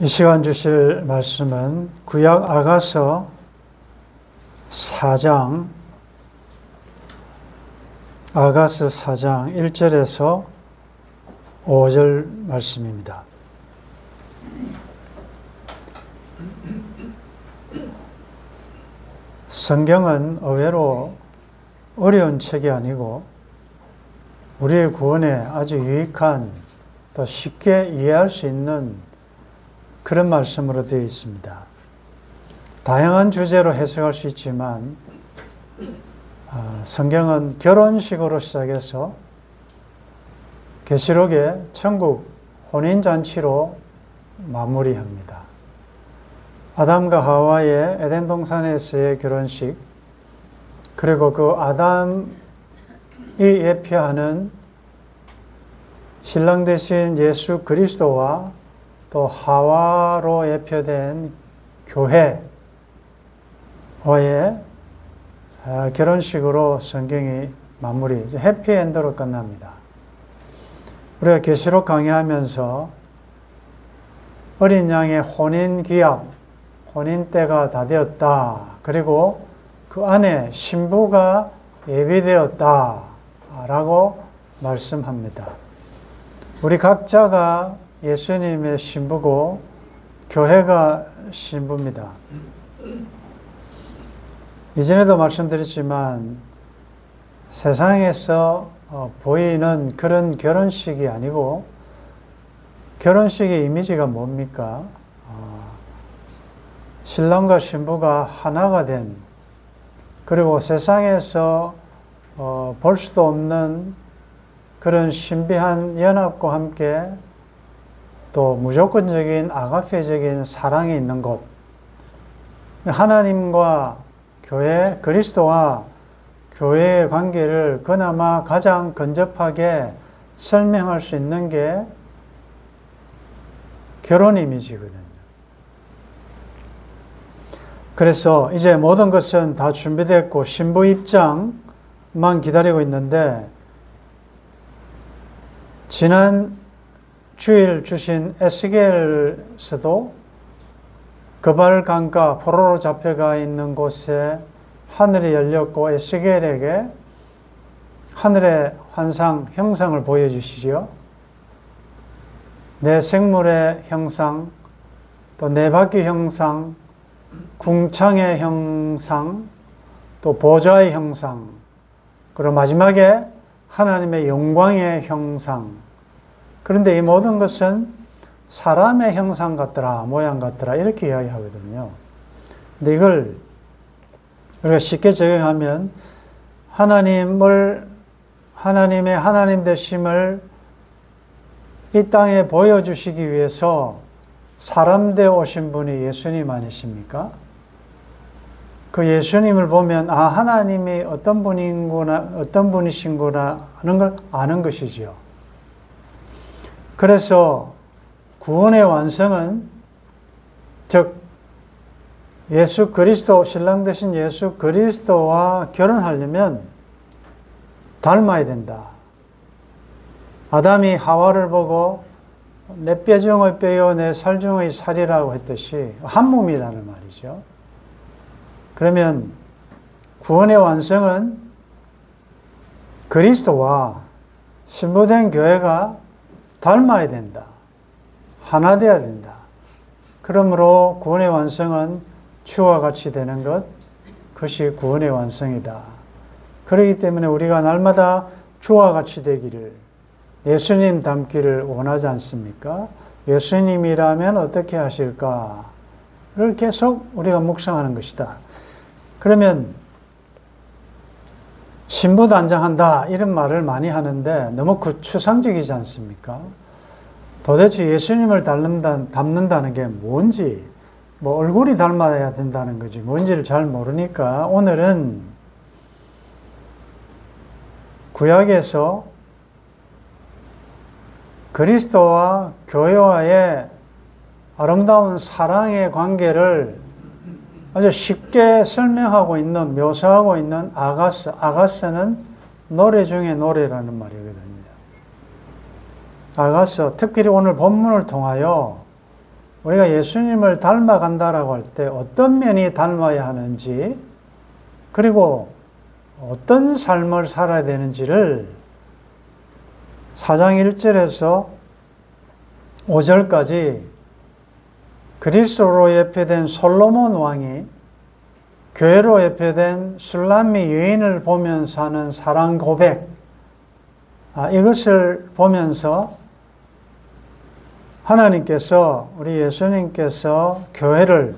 이 시간 주실 말씀은 구약 아가서 4장 1절에서 5절 말씀입니다. 성경은 의외로 어려운 책이 아니고 우리의 구원에 아주 유익한, 또 쉽게 이해할 수 있는 그런 말씀으로 되어 있습니다. 다양한 주제로 해석할 수 있지만 성경은 결혼식으로 시작해서 계시록의 천국 혼인잔치로 마무리합니다. 아담과 하와의 에덴 동산에서의 결혼식, 그리고 그 아담이 예표하는 신랑 되신 예수 그리스도와 또 하와로 예표된 교회와의 결혼식으로 성경이 마무리, 해피엔드로 끝납니다. 우리가 계시록 강의하면서 어린 양의 혼인 기약, 혼인 때가 다 되었다, 그리고 그 안에 신부가 예비되었다 라고 말씀합니다. 우리 각자가 예수님의 신부고 교회가 신부입니다. 이전에도 말씀드렸지만 세상에서 보이는 그런 결혼식이 아니고, 결혼식의 이미지가 뭡니까? 신랑과 신부가 하나가 된, 그리고 세상에서 볼 수도 없는 그런 신비한 연합과 함께 또 무조건적인 아가페적인 사랑이 있는 곳, 하나님과 교회, 그리스도와 교회의 관계를 그나마 가장 근접하게 설명할 수 있는 게 결혼 이미지거든요. 그래서 이제 모든 것은 다 준비됐고 신부 입장만 기다리고 있는데, 지난 주일 주신 에스겔서도 그발 강가 포로로 잡혀가 있는 곳에 하늘이 열렸고 에스겔에게 하늘의 환상, 형상을 보여주시죠. 내 생물의 형상, 또 네 바퀴 형상, 궁창의 형상, 또 보좌의 형상, 그리고 마지막에 하나님의 영광의 형상. 그런데 이 모든 것은 사람의 형상 같더라, 모양 같더라, 이렇게 이야기하거든요. 근데 이걸 우리가 쉽게 적용하면 하나님의 하나님 되심을 이 땅에 보여주시기 위해서 사람 되어 오신 분이 예수님 아니십니까? 그 예수님을 보면 하나님이 어떤 분이신구나 하는 걸 아는 것이죠. 그래서 구원의 완성은, 즉 예수 그리스도, 신랑 되신 예수 그리스도와 결혼하려면 닮아야 된다. 아담이 하와를 보고 내 뼈 중의 뼈요 내 살 중의 살이라고 했듯이 한 몸이라는 말이죠. 그러면 구원의 완성은 그리스도와 신부된 교회가 닮아야 된다. 하나 되어야 된다. 그러므로 구원의 완성은 주와 같이 되는 것, 그것이 구원의 완성이다. 그렇기 때문에 우리가 날마다 주와 같이 되기를, 예수님 닮기를 원하지 않습니까? 예수님이라면 어떻게 하실까를 계속 우리가 묵상하는 것이다. 그러면 신부 단장한다 이런 말을 많이 하는데 너무 추상적이지 않습니까? 도대체 예수님을 닮는다는 게 뭔지, 얼굴이 닮아야 된다는 거지 뭔지를 잘 모르니까 오늘은 구약에서 그리스도와 교회와의 아름다운 사랑의 관계를 아주 쉽게 설명하고 있는, 묘사하고 있는 아가서는 노래 중에 노래라는 말이거든요. 아가서, 특별히 오늘 본문을 통하여 우리가 예수님을 닮아간다라고 할 때 어떤 면이 닮아야 하는지, 그리고 어떤 삶을 살아야 되는지를 4장 1절에서 5절까지 그리스도로 예표된 솔로몬 왕이 교회로 예표된 술람미 여인을 보면서 하는 사랑 고백, 이것을 보면서 하나님께서, 우리 예수님께서 교회를,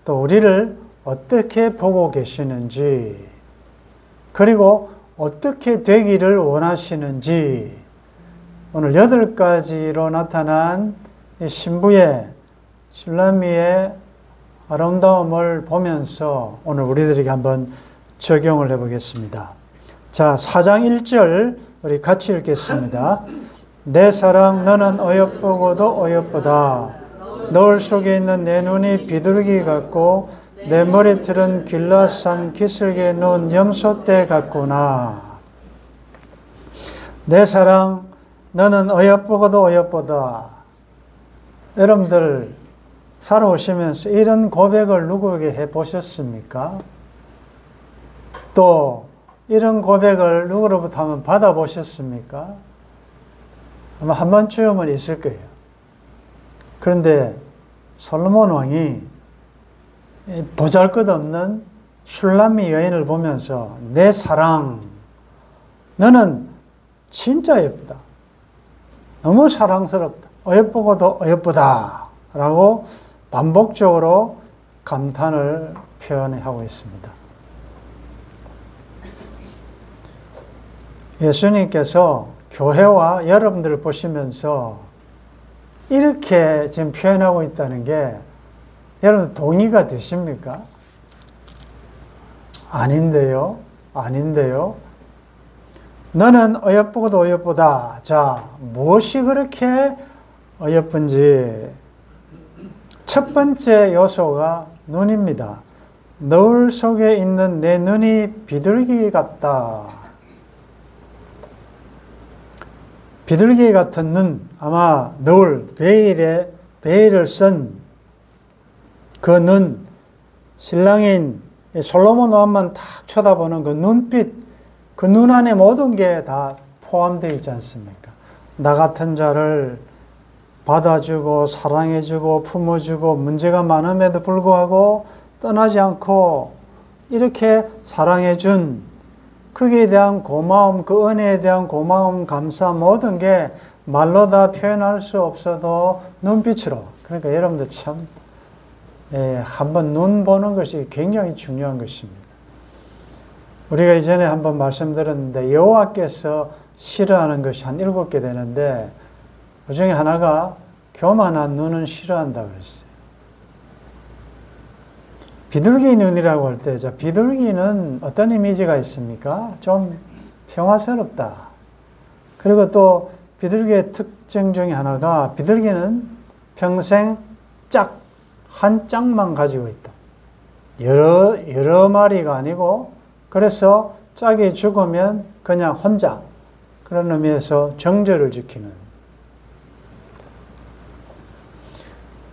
또 우리를 어떻게 보고 계시는지, 그리고 어떻게 되기를 원하시는지, 오늘 8가지로 나타난 이 신부의, 술람미의 아름다움을 보면서 오늘 우리들에게 한번 적용을 해보겠습니다. 자, 4장 1절 우리 같이 읽겠습니다. 내 사랑 너는 어여쁘고도 어여쁘다. 너울 속에 있는 내 눈이 비둘기 같고 내 머리털은 길라산 기슭에 놓은 염소떼 같구나. 내 사랑 너는 어여쁘고도 어여쁘다. 여러분들 살아오시면서 이런 고백을 누구에게 해보셨습니까? 또 이런 고백을 누구로부터 한번 받아보셨습니까? 아마 한 번쯤은 있을 거예요. 그런데 솔로몬 왕이 보잘것없는 술람미 여인을 보면서 내 사랑, 너는 진짜 예쁘다. 너무 사랑스럽다. 어여쁘고도 어여쁘다. 라고 반복적으로 감탄을 표현하고 있습니다. 예수님께서 교회와 여러분들을 보시면서 이렇게 지금 표현하고 있다는 게 여러분 동의가 되십니까? 아닌데요. 아닌데요. 너는 어여쁘고도 어여쁘다. 자, 무엇이 그렇게 어여쁜지. 첫 번째 요소가 눈입니다. 너울 속에 있는 내 눈이 비둘기 같다. 비둘기 같은 눈, 아마 너울, 베일을 쓴 그 눈, 신랑인 솔로몬 왕만 딱 쳐다보는 그 눈빛, 그 눈 안에 모든 게 다 포함되어 있지 않습니까? 나 같은 자를 받아주고 사랑해주고 품어주고 문제가 많음에도 불구하고 떠나지 않고 이렇게 사랑해준 거기에 대한 고마움, 그 은혜에 대한 고마움, 감사 모든 게 말로 다 표현할 수 없어도 눈빛으로. 그러니까 여러분들 참 한번 눈 보는 것이 굉장히 중요한 것입니다. 우리가 이전에 한번 말씀드렸는데 여호와께서 싫어하는 것이 한 7개 되는데 그 중에 하나가 교만한 눈은 싫어한다 그랬어요. 비둘기 눈이라고 할 때, 비둘기는 어떤 이미지가 있습니까? 좀 평화스럽다. 그리고 또 비둘기의 특징 중에 하나가 비둘기는 평생 한 짝만 가지고 있다. 여러 마리가 아니고, 그래서 짝이 죽으면 그냥 혼자, 그런 의미에서 정절을 지키는.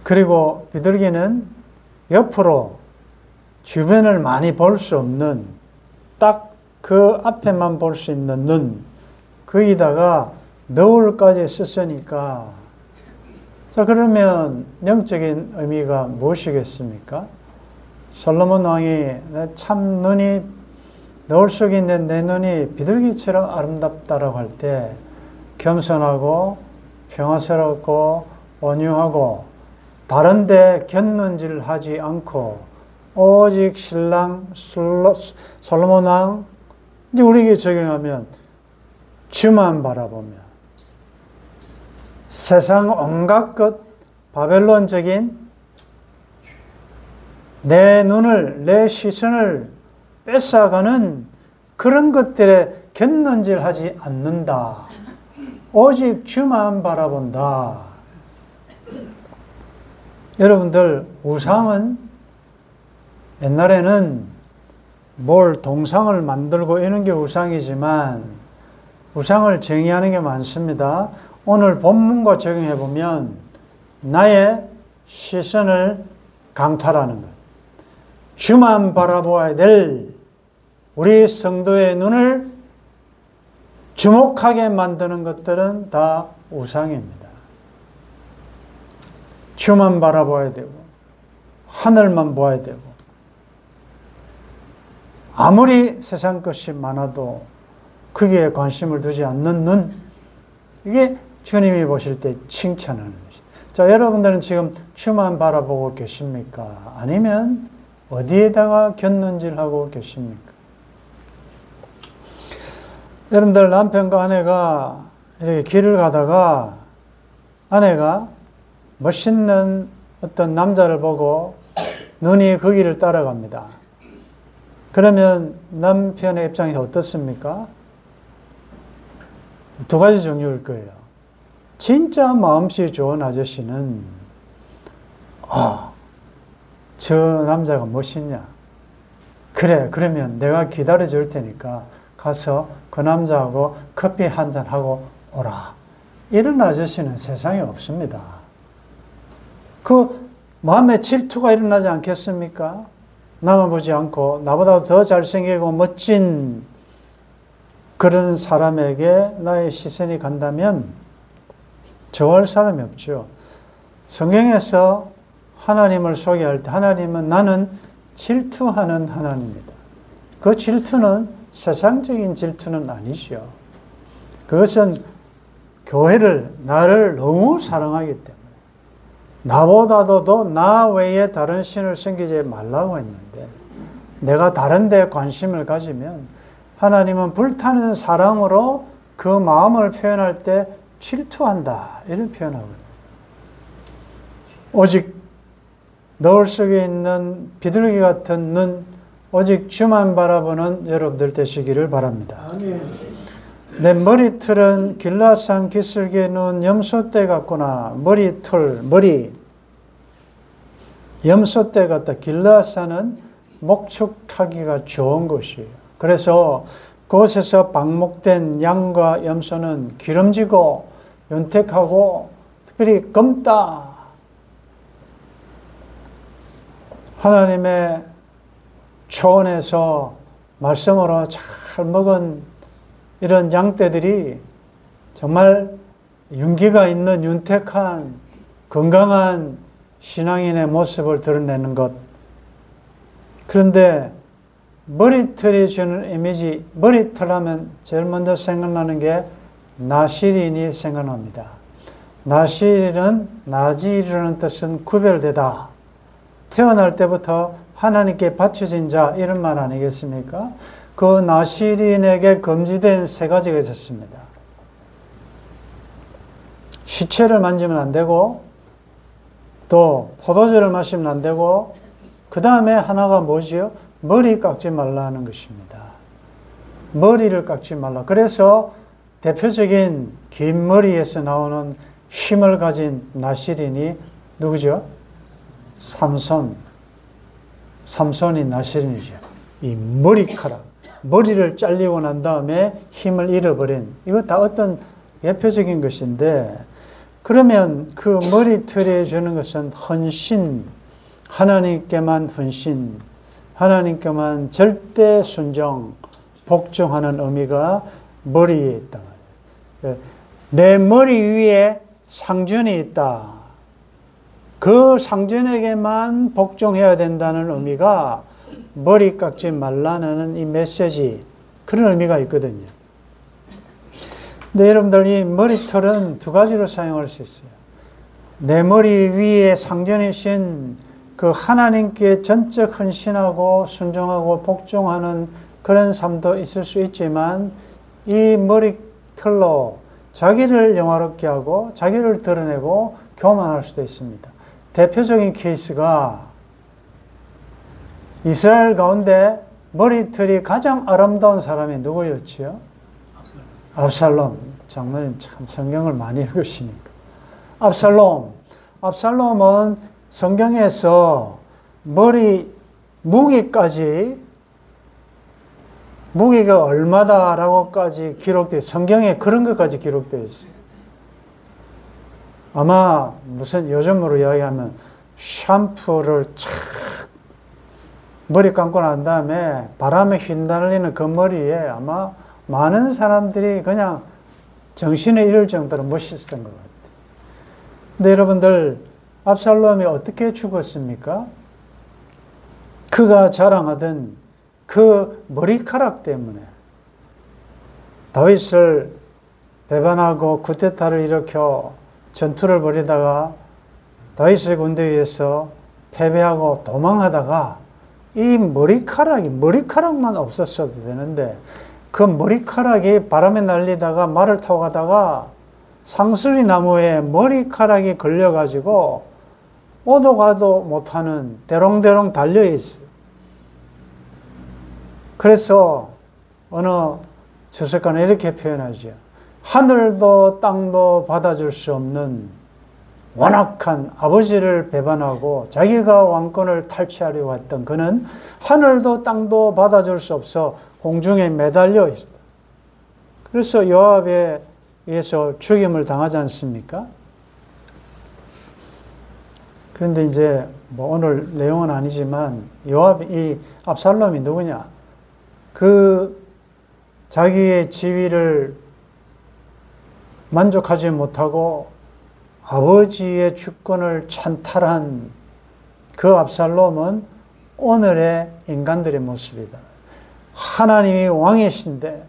그리고 비둘기는 옆으로 주변을 많이 볼 수 없는 딱 그 앞에만 볼 수 있는 눈, 거기다가 너울까지 썼으니까, 자, 그러면 영적인 의미가 무엇이겠습니까? 솔로몬 왕이 참 눈이, 너울 속에 있는 내 눈이 비둘기처럼 아름답다라고 할 때 겸손하고 평화스럽고 온유하고 다른데 곁눈질 하지 않고 오직 신랑 솔로몬 왕, 이제 우리에게 적용하면 주만 바라보며 세상 온갖 것 바벨론적인 내 눈을, 내 시선을 뺏어가는 그런 것들에 곁눈질하지 않는다. 오직 주만 바라본다. 여러분들, 우상은 옛날에는 동상을 만들고 이런 게 우상이지만 우상을 정의하는 게 많습니다. 오늘 본문과 적용해 보면 나의 시선을 강탈하는 것. 주만 바라보아야 될 우리 성도의 눈을 주목하게 만드는 것들은 다 우상입니다. 주만 바라봐야 되고 하늘만 보아야 되고 아무리 세상 것이 많아도 거기에 관심을 두지 않는 눈, 이게 주님이 보실 때 칭찬하는 것이다. 자, 여러분들은 지금 주만 바라보고 계십니까? 아니면 어디에다가 곁눈질하고 계십니까? 여러분들, 남편과 아내가 이렇게 길을 가다가 아내가 멋있는 어떤 남자를 보고 눈이 그 길을 따라갑니다. 그러면 남편의 입장에서 어떻습니까? 두 가지 종류일 거예요. 진짜 마음씨 좋은 아저씨는 저 남자가 멋있냐? 그래, 그러면 내가 기다려 줄 테니까 가서 그 남자하고 커피 한잔 하고 오라. 이런 아저씨는 세상에 없습니다. 그 마음에 질투가 일어나지 않겠습니까? 나만 보지 않고 나보다 더 잘생기고 멋진 그런 사람에게 나의 시선이 간다면 좋아할 사람이 없죠. 성경에서 하나님을 소개할 때 하나님은 나는 질투하는 하나님이다. 그 질투는 세상적인 질투는 아니죠. 그것은 교회를, 나를 너무 사랑하기 때문에 나보다도 더 나 외에 다른 신을 섬기지 말라고 했는데 내가 다른 데 관심을 가지면 하나님은 불타는 사랑으로 그 마음을 표현할 때 질투한다 이런 표현하거든요. 오직 너울 속에 있는 비둘기 같은 눈, 오직 주만 바라보는 여러분들 되시기를 바랍니다. 아멘. 내 머리털은 길라산 기슭에 누운 염소떼 같구나. 머리 염소떼 같다. 길라산은 목축하기가 좋은 곳이에요. 그래서 그곳에서 방목된 양과 염소는 기름지고 윤택하고 특별히 검다. 하나님의 초원에서 말씀으로 잘 먹은 이런 양떼들이 정말 윤기가 있는 윤택한 건강한 신앙인의 모습을 드러내는 것. 그런데 머리털이 주는 이미지, 머리털 하면 제일 먼저 생각나는 게 나시린이 생각납니다. 나시린은 나지이라는 뜻은 구별되다. 태어날 때부터 하나님께 바쳐진 자 이런 말 아니겠습니까? 그 나시린에게 금지된 세 가지가 있었습니다. 시체를 만지면 안 되고 또 포도주를 마시면 안 되고 그 다음에 하나가 뭐지요? 머리 깎지 말라는 것입니다. 머리를 깎지 말라. 그래서 대표적인 긴 머리에서 나오는 힘을 가진 나시린이 누구죠? 삼손이 나시린이죠. 이 머리카락, 머리를 잘리고 난 다음에 힘을 잃어버린, 이거 다 어떤 대표적인 것인데, 그러면 그 머리털에 주는 것은 헌신, 하나님께만 헌신, 하나님께만 절대 순종, 복종하는 의미가 머리에 있다. 내 머리 위에 상전이 있다. 그 상전에게만 복종해야 된다는 의미가 머리 깎지 말라는 이 메시지, 그런 의미가 있거든요. 근데 여러분들, 이 머리털은 두 가지로 사용할 수 있어요. 내 머리 위에 상전이신 그 하나님께 전적 헌신하고 순종하고 복종하는 그런 삶도 있을 수 있지만, 이 머리털로 자기를 영화롭게 하고 자기를 드러내고 교만할 수도 있습니다. 대표적인 케이스가 이스라엘 가운데 머리털이 가장 아름다운 사람이 누구였지요? 압살롬. 장로님 참 성경을 많이 읽으시니까. 압살롬은 성경에서 머리 무게가 얼마다라고까지 기록되어, 성경에 그런 것까지 기록되어 있어요. 아마 무슨 요즘으로 이야기하면 샴푸를 착 머리 감고 난 다음에 바람에 휘날리는 그 머리에 아마 많은 사람들이 그냥 정신을 잃을 정도로 멋있었던 것 같아요. 근데 여러분들, 압살롬이 어떻게 죽었습니까? 그가 자랑하던 그 머리카락 때문에 다윗을 배반하고 쿠데타를 일으켜 전투를 벌이다가 다윗의 군대에 의해서 패배하고 도망하다가 이 머리카락만 없었어도 되는데 그 머리카락이 바람에 날리다가 말을 타고 가다가 상수리 나무에 머리카락이 걸려가지고 오도 가도 못하는 대롱대롱 달려있어요. 그래서 어느 주석가는 이렇게 표현하죠. 하늘도 땅도 받아줄 수 없는 완악한 아버지를 배반하고 자기가 왕권을 탈취하려고 했던 그는 하늘도 땅도 받아줄 수 없어 공중에 매달려 있다. 그래서 요압에 의해서 죽임을 당하지 않습니까? 그런데 이제 뭐 오늘 내용은 아니지만 이 압살롬이 누구냐? 그 자기의 지위를 만족하지 못하고 아버지의 주권을 찬탈한 그 압살롬은 오늘의 인간들의 모습이다. 하나님이 왕이신데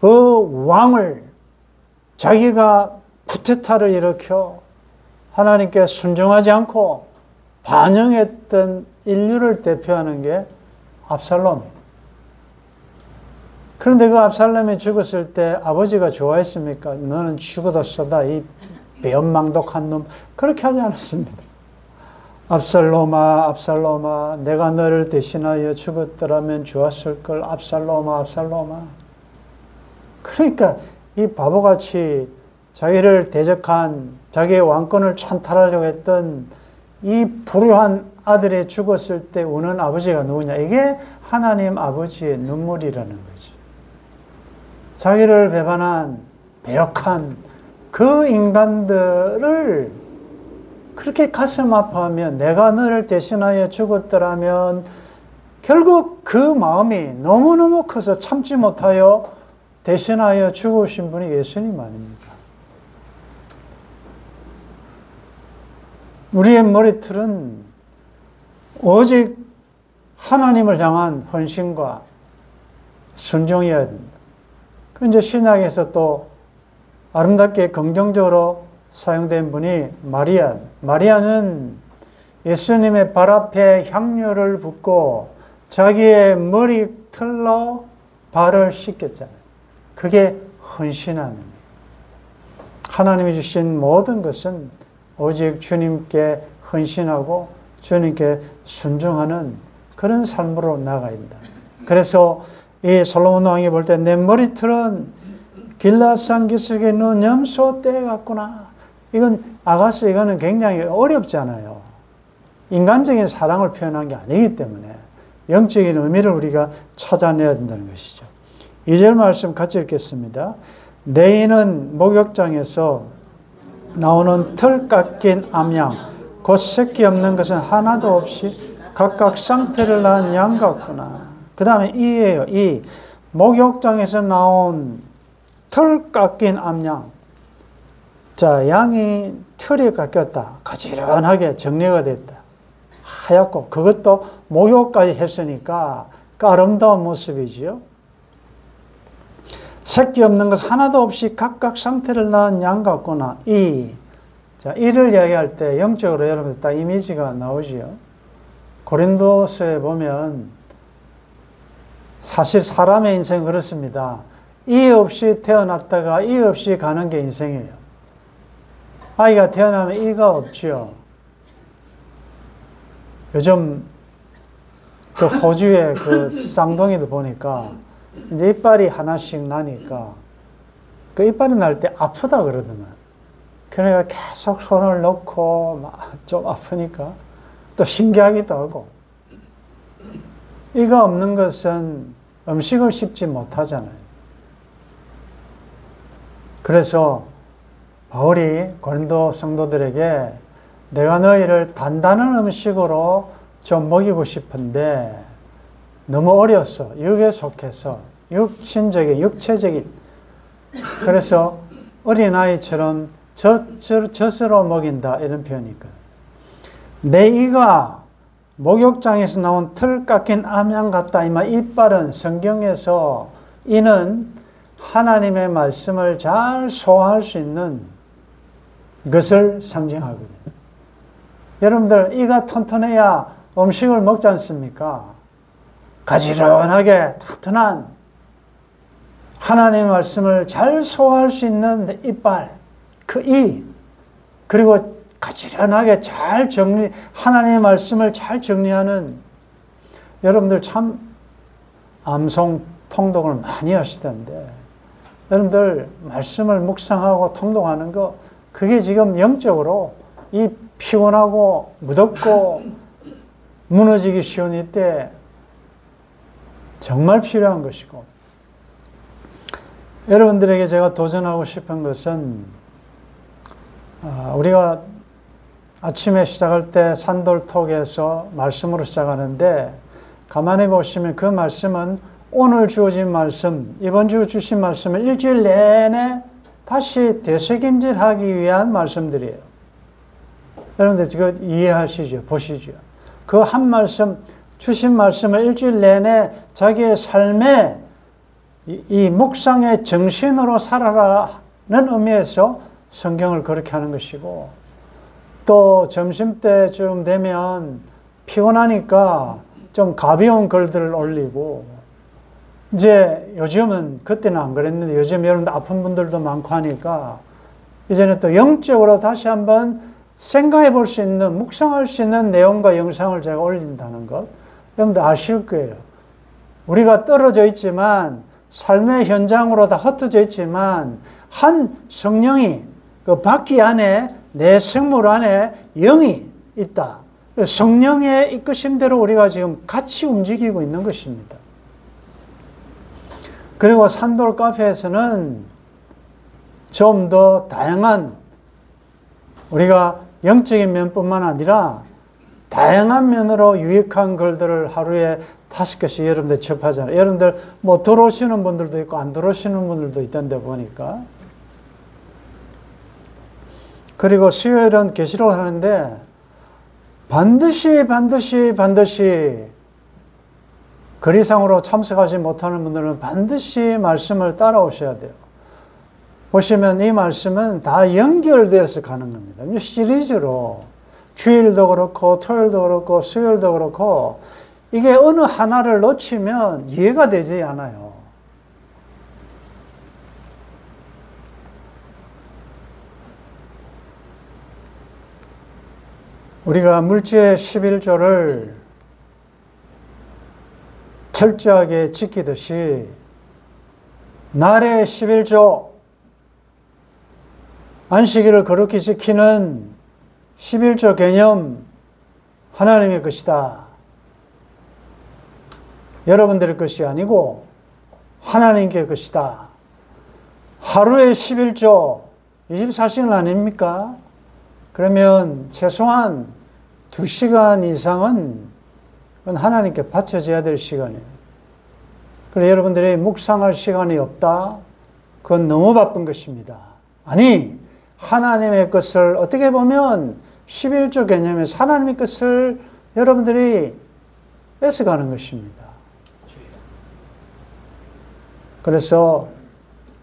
그 왕을 자기가 쿠데타를 일으켜 하나님께 순종하지 않고 반영했던 인류를 대표하는 게 압살롬. 그런데 그 압살롬이 죽었을 때 아버지가 좋아했습니까? 너는 죽어도 쏘다, 이 배은망덕한 놈. 그렇게 하지 않았습니다. 압살롬아, 압살롬아, 내가 너를 대신하여 죽었더라면 좋았을걸. 압살롬아, 압살롬아. 그러니까 이 바보같이 자기를 대적한, 자기의 왕권을 찬탈하려고 했던 이 불효한 아들이 죽었을 때 우는 아버지가 누구냐? 이게 하나님 아버지의 눈물이라는 거지. 자기를 배반한, 배역한 그 인간들을 그렇게 가슴 아파하며 내가 너를 대신하여 죽었더라면 결국 그 마음이 너무너무 커서 참지 못하여 대신하여 죽으신 분이 예수님 아닙니까? 우리의 머리털은 오직 하나님을 향한 헌신과 순종이어야 된다. 그 이제 신약에서 또 아름답게 긍정적으로 사용된 분이 마리아. 마리아는 예수님의 발 앞에 향료를 붓고 자기의 머리털로 발을 씻겼잖아요. 그게 헌신하는 거예요. 하나님이 주신 모든 것은 오직 주님께 헌신하고 주님께 순종하는 그런 삶으로 나아가야 된다. 그래서 이 솔로몬 왕이 볼 때 내 머리털은 길라산 기슭에 넣은 염소 떼 같구나. 이건 아가스, 이거는 굉장히 어렵잖아요. 인간적인 사랑을 표현한 게 아니기 때문에 영적인 의미를 우리가 찾아내야 된다는 것이죠. 2절 말씀 같이 읽겠습니다. 내 이는 목욕장에서 나오는 털 깎인 암양, 곧 새끼 없는 것은 하나도 없이 각각 쌍태를 낳은 양 같구나. 그 다음에 이예요. 이 목욕장에서 나온 털 깎인 암양. 자, 양이 털이 깎였다. 가지런하게 정리가 됐다. 하얗고, 그것도 목욕까지 했으니까 아름다운 모습이지요. 새끼 없는 것 하나도 없이 각각 상태를 낳은 양 같구나. 자, 이를 이야기할 때 영적으로 여러분들 딱 이미지가 나오지요. 고린도서에 보면 사실 사람의 인생은 그렇습니다. 이 없이 태어났다가 이 없이 가는 게 인생이에요. 아이가 태어나면 이가 없지요. 요즘 그 호주의 그 쌍둥이도 보니까 이제 이빨이 하나씩 나니까 그 이빨이 날 때 아프다 그러더만. 그러니까 계속 손을 넣고 막 좀 아프니까 또 신기하기도 하고. 이가 없는 것은 음식을 씹지 못하잖아요. 그래서 바울이 고린도 성도들에게 내가 너희를 단단한 음식으로 좀 먹이고 싶은데 너무 어려서 육에 속해서 육신적인 육체적인 그래서 어린아이처럼 젖으로 먹인다 이런 표현이 있거든. 내 이가 목욕장에서 나온 틀 깎인 암양 같다. 이말 이빨은 성경에서 이는 하나님의 말씀을 잘 소화할 수 있는 것을 상징하거든요. 여러분들 이가 튼튼해야 음식을 먹지 않습니까? 가지런하게 튼튼한 하나님의 말씀을 잘 소화할 수 있는 이빨, 그 이, 그리고 가지런하게 잘 하나님의 말씀을 잘 정리하는 여러분들 참 암송 통독을 많이 하시던데 여러분들 말씀을 묵상하고 통독하는 거 그게 지금 영적으로 이 피곤하고 무덥고 무너지기 쉬운 이때 정말 필요한 것이고 여러분들에게 제가 도전하고 싶은 것은 우리가 아침에 시작할 때 산돌톡에서 말씀으로 시작하는데 가만히 보시면 그 말씀은 오늘 주어진 말씀, 이번 주 주신 말씀을 일주일 내내 다시 되새김질하기 위한 말씀들이에요. 여러분들 이거 이해하시죠? 보시죠. 그 한 말씀, 주신 말씀을 일주일 내내 자기의 삶에 이 묵상의 정신으로 살아라는 의미에서 성경을 그렇게 하는 것이고 또 점심때쯤 되면 피곤하니까 좀 가벼운 글들을 올리고 이제 요즘은 그때는 안 그랬는데 요즘 여러분들 아픈 분들도 많고 하니까 이제는 또 영적으로 다시 한번 생각해 볼 수 있는 묵상할 수 있는 내용과 영상을 제가 올린다는 것 여러분들 아실 거예요. 우리가 떨어져 있지만 삶의 현장으로 다 흩어져 있지만 한 성령이 그 바퀴 안에 내 생물 안에 영이 있다. 성령의 이끄심대로 우리가 지금 같이 움직이고 있는 것입니다. 그리고 산돌 카페에서는 좀 더 다양한 우리가 영적인 면뿐만 아니라 다양한 면으로 유익한 글들을 하루에 5개씩 여러분들 접하잖아요. 여러분들 뭐 들어오시는 분들도 있고 안 들어오시는 분들도 있던데 보니까. 그리고 수요일은 계시록을 하는데 반드시 거리상으로 참석하지 못하는 분들은 반드시 말씀을 따라오셔야 돼요. 보시면 이 말씀은 다 연결되어서 가는 겁니다. 시리즈로 주일도 그렇고 토요일도 그렇고 수요일도 그렇고 이게 어느 하나를 놓치면 이해가 되지 않아요. 우리가 물질의 11조를 철저하게 지키듯이 날의 11조 안식일을 거룩히 지키는 11조 개념 하나님의 것이다. 여러분들의 것이 아니고 하나님의 것이다. 하루의 11조 24시간 아닙니까? 그러면 최소한 2시간 이상은 그건 하나님께 바쳐져야 될 시간이에요. 그래서 여러분들이 묵상할 시간이 없다? 그건 너무 바쁜 것입니다. 아니, 하나님의 것을 어떻게 보면 11조 개념에서 하나님의 것을 여러분들이 뺏어가는 것입니다. 그래서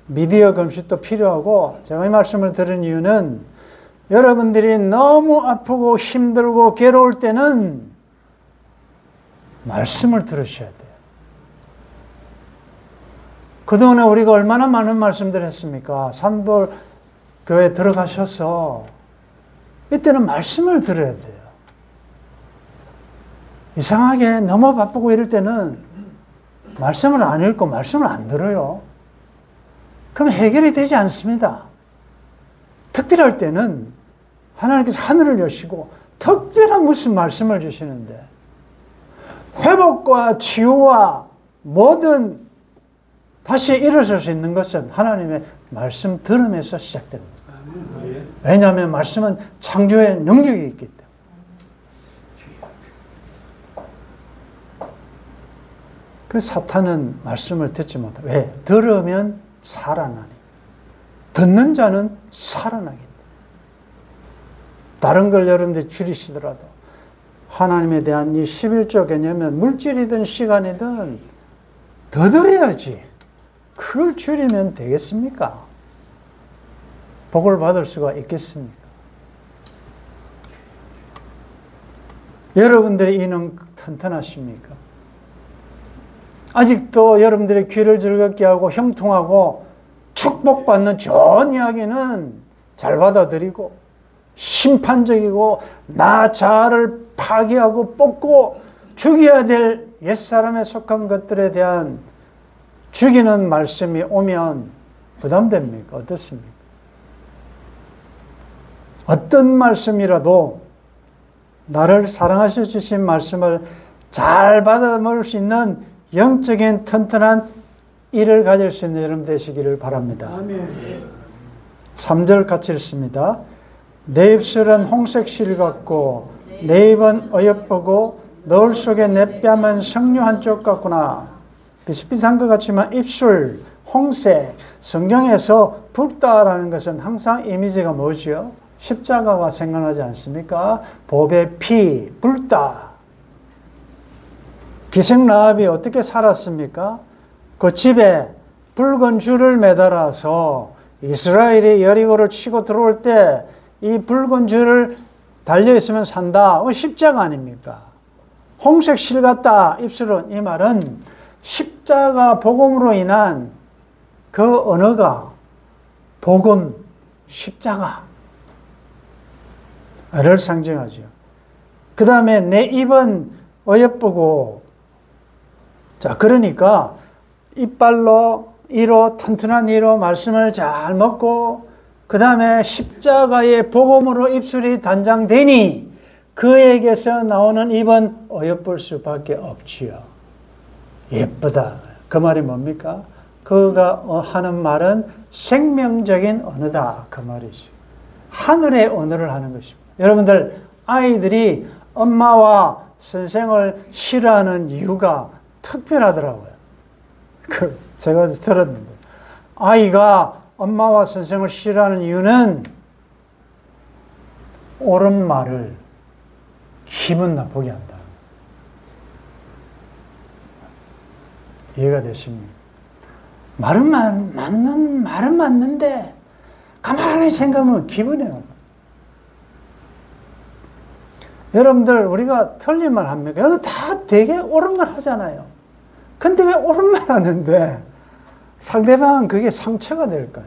미디어 금식도 필요하고 제가 이 말씀을 드린 이유는 여러분들이 너무 아프고 힘들고 괴로울 때는 말씀을 들으셔야 돼요. 그동안에 우리가 얼마나 많은 말씀들 했습니까? 산돌 교회 들어가셔서 이때는 말씀을 들어야 돼요. 이상하게 너무 바쁘고 이럴 때는 말씀을 안 읽고 말씀을 안 들어요. 그럼 해결이 되지 않습니다. 특별할 때는 하나님께서 하늘을 여시고 특별한 무슨 말씀을 주시는데 회복과 치유와 모든 다시 일어설 수 있는 것은 하나님의 말씀 들음에서 시작됩니다. 왜냐하면 말씀은 창조의 능력이 있기 때문에. 그 사탄은 말씀을 듣지 못하고, 왜? 들으면 살아나니. 듣는 자는 살아나겠다. 다른 걸 여러분들이 줄이시더라도 하나님에 대한 이 11조 개념은 물질이든 시간이든 더 들어야지. 그걸 줄이면 되겠습니까? 복을 받을 수가 있겠습니까? 여러분들의 이는 튼튼하십니까? 아직도 여러분들의 귀를 즐겁게 하고 형통하고 축복받는 좋은 이야기는 잘 받아들이고 심판적이고 나 자아를 파괴하고 뽑고 죽여야 될 옛사람에 속한 것들에 대한 죽이는 말씀이 오면 부담됩니까? 어떻습니까? 어떤 말씀이라도 나를 사랑하셔 주신 말씀을 잘 받아먹을 수 있는 영적인 튼튼한 일을 가질 수 있는 여러분 되시기를 바랍니다. 아멘. 3절 같이 읽습니다. 내 입술은 홍색 실 같고 내 입은 어여쁘고 너울 속에 내 뺨은 석류 한쪽 같구나. 비슷비슷한 것 같지만 입술, 홍색, 성경에서 붉다라는 것은 항상 이미지가 뭐죠? 십자가가 생각나지 않습니까? 보배 피, 붉다. 기생 라합이 어떻게 살았습니까? 그 집에 붉은 줄을 매달아서 이스라엘이 여리고를 치고 들어올 때 이 붉은 줄을 달려있으면 산다. 십자가 아닙니까? 홍색 실 같다. 입술은, 이 말은 십자가 복음으로 인한 그 언어가 복음, 십자가를 상징하죠. 그 다음에 내 입은 어여쁘고, 자, 그러니까 이빨로, 이로, 튼튼한 이로 말씀을 잘 먹고, 그 다음에 십자가의 복음으로 입술이 단장되니 그에게서 나오는 입은 어여쁠 수밖에 없지요. 예쁘다. 그 말이 뭡니까? 그가 하는 말은 생명적인 언어다. 그 말이지. 하늘의 언어를 하는 것입니다. 여러분들, 아이들이 엄마와 선생을 싫어하는 이유가 특별하더라고요. 제가 들었는데. 아이가 엄마와 선생을 싫어하는 이유는 옳은 말을 기분 나쁘게 한다. 이해가 되십니까? 말은 맞는데 가만히 생각하면 기분이 나빠. 여러분들, 우리가 틀린 말 합니까? 여러분 다 되게 옳은 말 하잖아요. 근데 왜 옳은 말 하는데 상대방은 그게 상처가 될까요?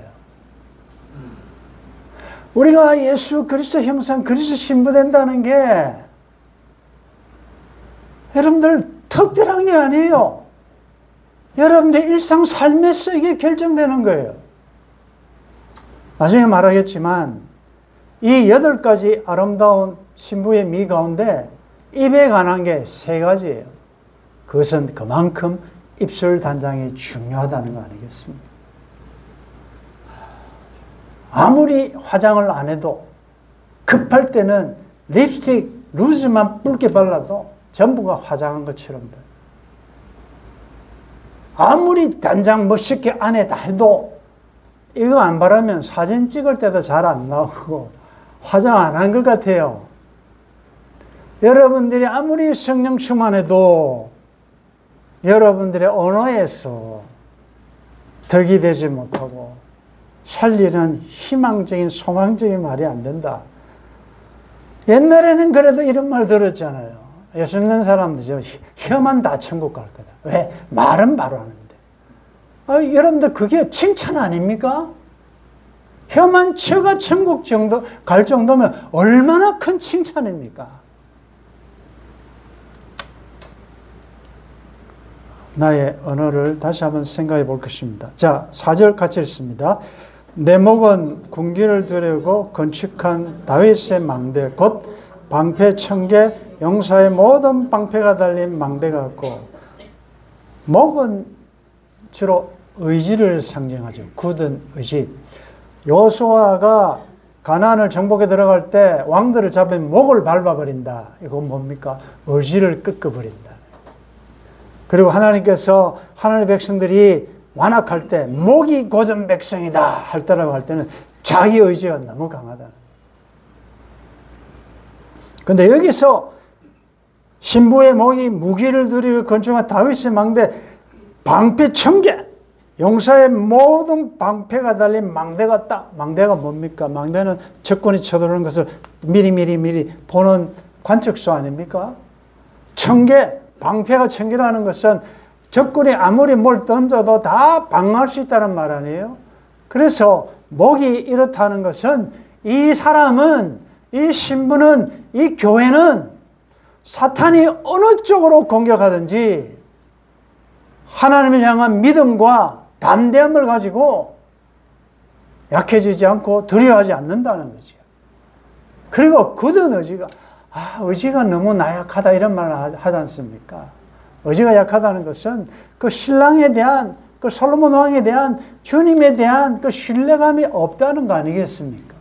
우리가 예수 그리스도 형상, 그리스도 신부된다는 게 여러분들 특별한 게 아니에요. 여러분들 일상 삶에서 이게 결정되는 거예요. 나중에 말하겠지만 이 8가지 아름다운 신부의 미 가운데 입에 관한 게 3가지예요. 그것은 그만큼 입술 단장이 중요하다는 거 아니겠습니까? 아무리 화장을 안 해도 급할 때는 립스틱 루즈만 붉게 발라도 전부가 화장한 것처럼 돼요. 아무리 단장 멋있게 안에 다 해도 이거 안 바르면 사진 찍을 때도 잘 안 나오고 화장 안 한 것 같아요. 여러분들이 아무리 성령 충만해도 여러분들의 언어에서 덕이 되지 못하고 살리는 희망적인 소망적인 말이 안 된다. 옛날에는 그래도 이런 말 들었잖아요. 예수 믿는 사람들 혀만 다 천국 갈 거다. 왜? 말은 바로 하는데. 여러분들 그게 칭찬 아닙니까? 혀만 쳐가 천국 정도 갈 정도면 얼마나 큰 칭찬입니까? 나의 언어를 다시 한번 생각해 볼 것입니다. 자, 4절 같이 읽습니다. 내 목은 군기를 들이고 건축한 다윗의 망대 곧 방패 1000개 용사의 모든 방패가 달린 망대 같고, 목은 주로 의지를 상징하죠. 굳은 의지. 여호수아가 가나안을 정복에 들어갈 때 왕들을 잡으면 목을 밟아버린다. 이건 뭡니까? 의지를 꺾어버린다. 그리고 하나님께서 하나님의 백성들이 완악할 때 목이 고전 백성이다 할 때라고 할 때는 자기 의지가 너무 강하다. 근데 여기서 신부의 목이 무기를 들이고 건축한 다윗의 망대 방패 1000개, 용사의 모든 방패가 달린 망대가 딱, 망대가 뭡니까? 망대는 적군이 쳐들어오는 것을 미리 보는 관측소 아닙니까? 1000개, 방패가 1000개라는 것은 적군이 아무리 뭘 던져도 다 방어할 수 있다는 말 아니에요? 그래서 목이 이렇다는 것은 이 사람은, 이 신부는, 이 교회는 사탄이 어느 쪽으로 공격하든지 하나님을 향한 믿음과 담대함을 가지고 약해지지 않고 두려워하지 않는다는 거죠. 그리고 굳은 의지가, 의지가 너무 나약하다 이런 말을 하지 않습니까? 의지가 약하다는 것은 그 신랑에 대한, 그 솔로몬 왕에 대한 주님에 대한 그 신뢰감이 없다는 거 아니겠습니까?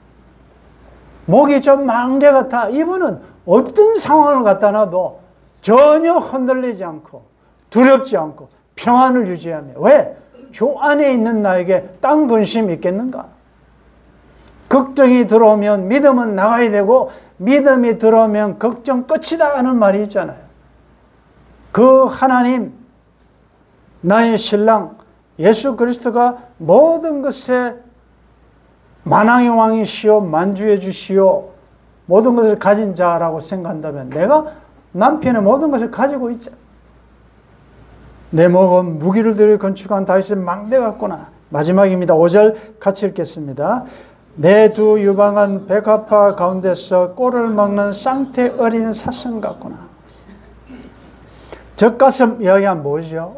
목이 좀 망대 같아. 이분은 어떤 상황을 갖다 놔도 전혀 흔들리지 않고 두렵지 않고 평안을 유지하며, 왜? 주 안에 있는 나에게 딴 근심이 있겠는가? 걱정이 들어오면 믿음은 나가야 되고 믿음이 들어오면 걱정 끝이다 하는 말이 있잖아요. 그 하나님, 나의 신랑 예수 그리스도가 모든 것에 만왕의 왕이시오, 만주의 주시오, 모든 것을 가진 자라고 생각한다면 내가 남편의 모든 것을 가지고 있자. 내 목은 무기를 들여 건축한 다윗의 망대 같구나. 마지막입니다. 5절 같이 읽겠습니다. 내 두 유방은 백합화 가운데서 꼴을 먹는 쌍태 어린 사슴 같구나. 젖가슴 이야기하면 뭐죠?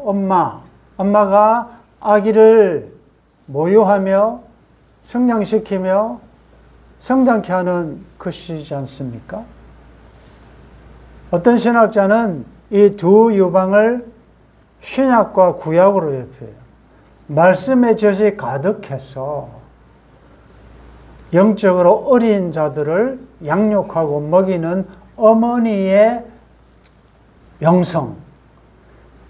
엄마가 아기를 모유하며 성장시키며 성장케 하는 것이지 않습니까? 어떤 신학자는 이 두 유방을 신약과 구약으로 예표해요. 말씀의 젖이 가득해서 영적으로 어린 자들을 양육하고 먹이는 어머니의 영성.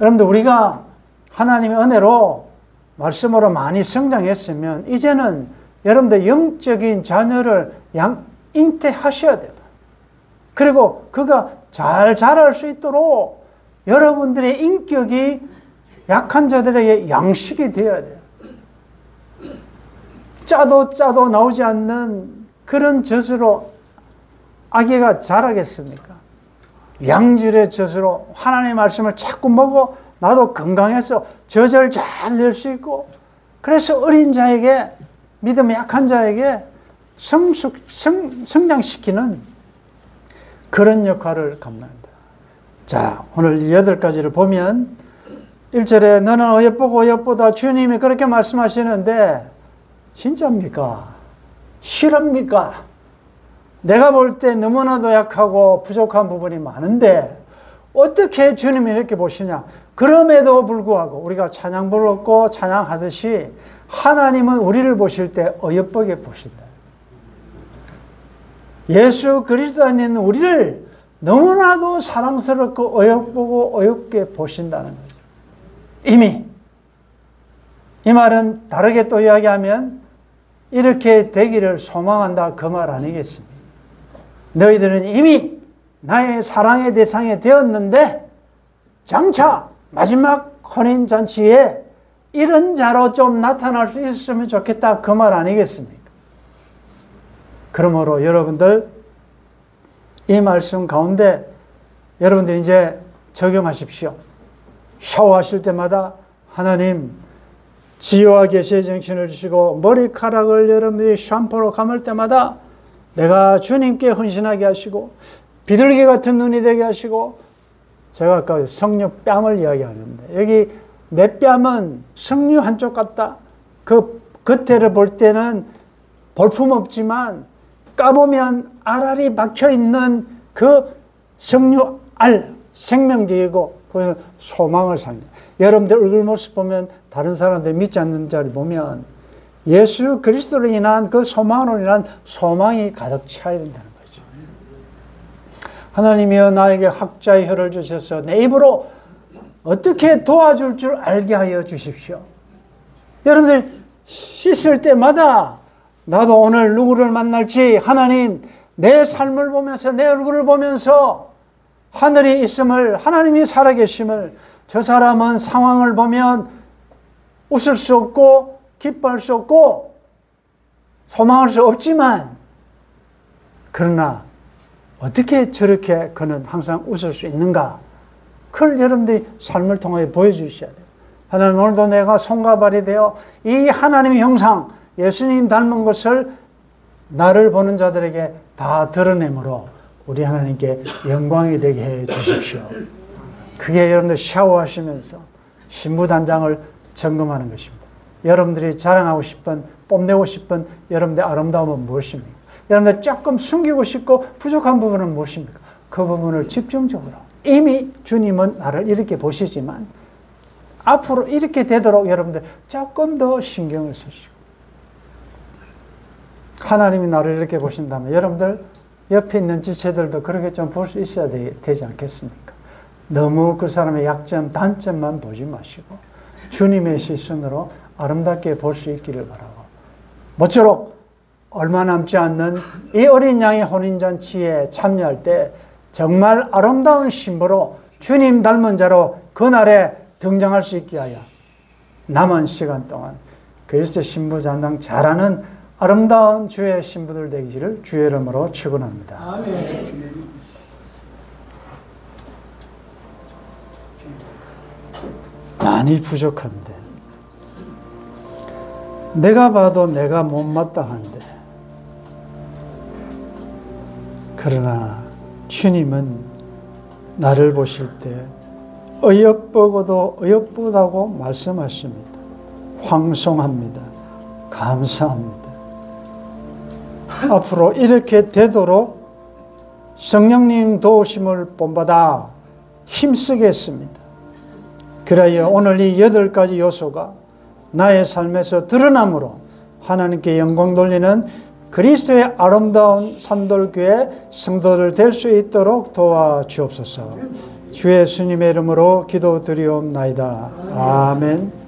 여러분들, 우리가 하나님의 은혜로 말씀으로 많이 성장했으면 이제는 여러분들 영적인 자녀를 잉태하셔야 돼요. 그리고 그가 잘 자랄 수 있도록 여러분들의 인격이 약한 자들에게 양식이 되어야 돼요. 짜도 나오지 않는 그런 젖으로 아기가 자라겠습니까? 양질의 젖으로 하나님의 말씀을 자꾸 먹어 나도 건강해서 젖을 잘 낼 수 있고, 그래서 어린 자에게, 믿음이 약한 자에게 성장시키는 그런 역할을 감당한다. 자, 오늘 8가지를 보면 1절에 너는 어여쁘고 어여쁘다 주님이 그렇게 말씀하시는데 진짜입니까? 실합니까? 내가 볼 때 너무나도 약하고 부족한 부분이 많은데 어떻게 주님이 이렇게 보시냐? 그럼에도 불구하고 우리가 찬양 불렀고 찬양하듯이 하나님은 우리를 보실 때 어여쁘게 보신다. 예수 그리스도 안에 있는 우리를 너무나도 사랑스럽고 어여쁘고 어엽게 보신다는 거죠. 이미 이 말은 다르게 또 이야기하면 이렇게 되기를 소망한다 그 말 아니겠습니까? 너희들은 이미 나의 사랑의 대상이 되었는데 장차 마지막 혼인잔치에 이런 자로 좀 나타날 수 있었으면 좋겠다 그 말 아니겠습니까? 그러므로 여러분들 이 말씀 가운데 여러분들 이제 적용하십시오. 샤워하실 때마다 하나님 지혜와 계시의 정신을 주시고 머리카락을 여러분들이 샴푸로 감을 때마다 내가 주님께 헌신하게 하시고 비둘기 같은 눈이 되게 하시고, 제가 아까 석류 뺨을 이야기하는데 여기 내 뺨은 석류 한쪽 같다. 그 겉에를 볼 때는 볼품없지만 까보면 알알이 박혀있는 그 석류알, 생명적이고 그 소망을 상징. 여러분들 얼굴 모습 보면 다른 사람들 믿지 않는 자를 보면 예수 그리스도로 인한 그 소망으로 인한 소망이 가득 차야 된다는 거죠. 하나님이여 나에게 학자의 혀를 주셔서 내 입으로 어떻게 도와줄 줄 알게 하여 주십시오. 여러분들 씻을 때마다 나도 오늘 누구를 만날지 하나님 내 삶을 보면서 내 얼굴을 보면서 하늘이 있음을 하나님이 살아계심을 저 사람은 상황을 보면 웃을 수 없고 기뻐할 수 없고 소망할 수 없지만 그러나 어떻게 저렇게 그는 항상 웃을 수 있는가? 그걸 여러분들이 삶을 통해 보여주셔야 돼요. 하나님 오늘도 내가 손과 발이 되어 이 하나님의 형상 예수님 닮은 것을 나를 보는 자들에게 다 드러내므로 우리 하나님께 영광이 되게 해 주십시오. 그게 여러분들 샤워하시면서 신부단장을 점검하는 것입니다. 여러분들이 자랑하고 싶은 뽐내고 싶은 여러분들의 아름다움은 무엇입니까? 여러분들 조금 숨기고 싶고 부족한 부분은 무엇입니까? 그 부분을 집중적으로 이미 주님은 나를 이렇게 보시지만 앞으로 이렇게 되도록 여러분들 조금 더 신경을 쓰시고 하나님이 나를 이렇게 보신다면 여러분들 옆에 있는 지체들도 그렇게 좀 볼 수 있어야 되지 않겠습니까? 너무 그 사람의 약점, 단점만 보지 마시고 주님의 시선으로 아름답게 볼 수 있기를 바라고 모쪼록 얼마 남지 않는 이 어린 양의 혼인잔치에 참여할 때 정말 아름다운 신부로 주님 닮은 자로 그날에 등장할 수 있게 하여 남은 시간 동안 그리스도 신부 장당 잘하는 아름다운 주의 신부들 되기를 주의 이름으로 축원합니다. 아멘. 많이 부족한데 내가 봐도 내가 못마땅한데 그러나 주님은 나를 보실 때 어여쁘고도 어여쁘다고 말씀하십니다. 황송합니다. 감사합니다. 앞으로 이렇게 되도록 성령님 도우심을 본받아 힘쓰겠습니다. 그래야 오늘 이 8가지 요소가 나의 삶에서 드러남으로 하나님께 영광 돌리는 그리스도의 아름다운 산돌교회 성도들 될 수 있도록 도와주옵소서. 주 예수님의 이름으로 기도드리옵나이다. 아멘.